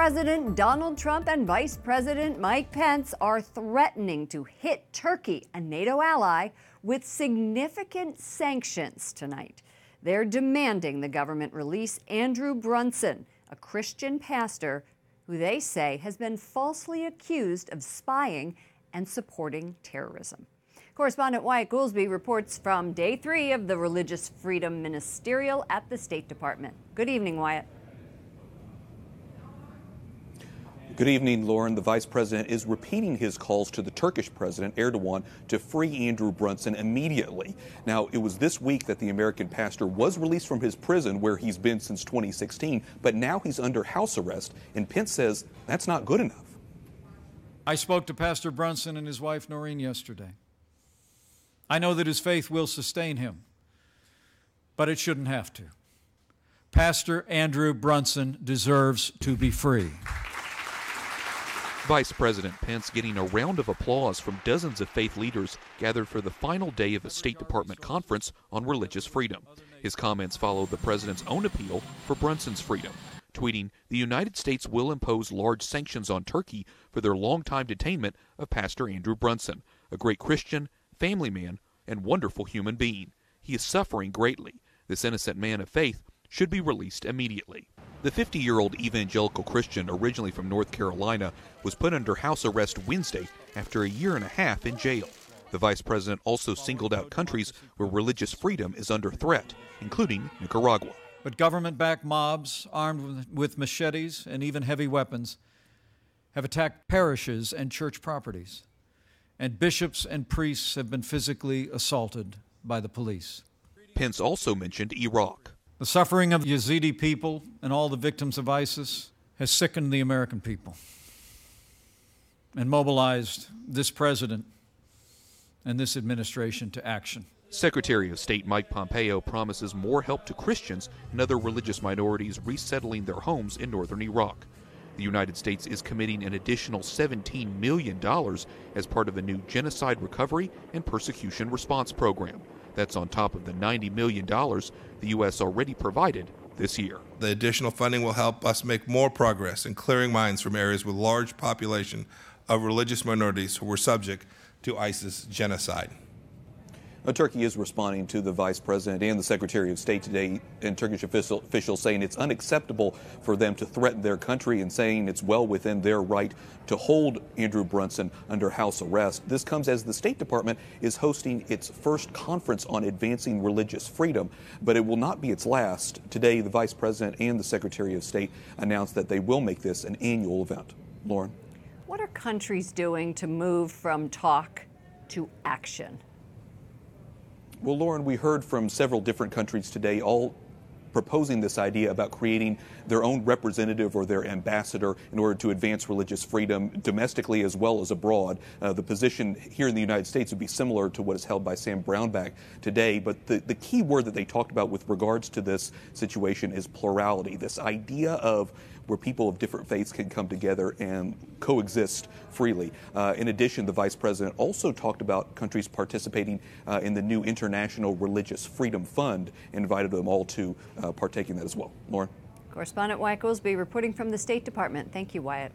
President Donald Trump and Vice President Mike Pence are threatening to hit Turkey, a NATO ally, with significant sanctions tonight. They're demanding the government release Andrew Brunson, a Christian pastor who they say has been falsely accused of spying and supporting terrorism. Correspondent Wyatt Goolsby reports from day 3 of the Religious Freedom Ministerial at the State Department. Good evening, Wyatt. Good evening, Lauren. The vice president is repeating his calls to the Turkish president, Erdogan, to free Andrew Brunson immediately. Now, it was this week that the American pastor was released from his prison where he's been since 2016, but now he's under house arrest, and Pence says that's not good enough. I spoke to Pastor Brunson and his wife, Noreen, yesterday. I know that his faith will sustain him, but it shouldn't have to. Pastor Andrew Brunson deserves to be free. Vice President Pence getting a round of applause from dozens of faith leaders gathered for the final day of a State Department conference on religious freedom. His comments followed the president's own appeal for Brunson's freedom, tweeting, "The United States will impose large sanctions on Turkey for their longtime detainment of Pastor Andrew Brunson, a great Christian, family man, and wonderful human being. He is suffering greatly. This innocent man of faith should be released immediately." The 50-year-old evangelical Christian, originally from North Carolina, was put under house arrest Wednesday after a year and a half in jail. The vice president also singled out countries where religious freedom is under threat, including Nicaragua. But government-backed mobs armed with machetes and even heavy weapons have attacked parishes and church properties, and bishops and priests have been physically assaulted by the police. Pence also mentioned Iraq. The suffering of Yazidi people and all the victims of ISIS has sickened the American people and mobilized this president and this administration to action. Secretary of State Mike Pompeo promises more help to Christians and other religious minorities resettling their homes in northern Iraq. The United States is committing an additional $17 million as part of a new genocide recovery and persecution response program. That's on top of the $90 million the U.S. already provided this year. The additional funding will help us make more progress in clearing minds from areas with large population of religious minorities who were subject to ISIS genocide. Turkey is responding to the vice president and the secretary of state today, and Turkish officials saying it's unacceptable for them to threaten their country and saying it's well within their right to hold Andrew Brunson under house arrest. This comes as the State Department is hosting its first conference on advancing religious freedom, but it will not be its last. Today, the vice president and the secretary of state announced that they will make this an annual event. Lauren? What are countries doing to move from talk to action? Well, Lauren, we heard from several different countries today, all proposing this idea about creating their own representative or their ambassador in order to advance religious freedom domestically as well as abroad. The position here in the United States would be similar to what is held by Sam Brownback today, but the key word that they talked about with regards to this situation is plurality, this idea of where people of different faiths can come together and coexist freely. In addition, the vice president also talked about countries participating in the new International Religious Freedom Fund and invited them all to partake in that as well. Lauren? Correspondent Wyatt Goolsby reporting from the State Department. Thank you, Wyatt.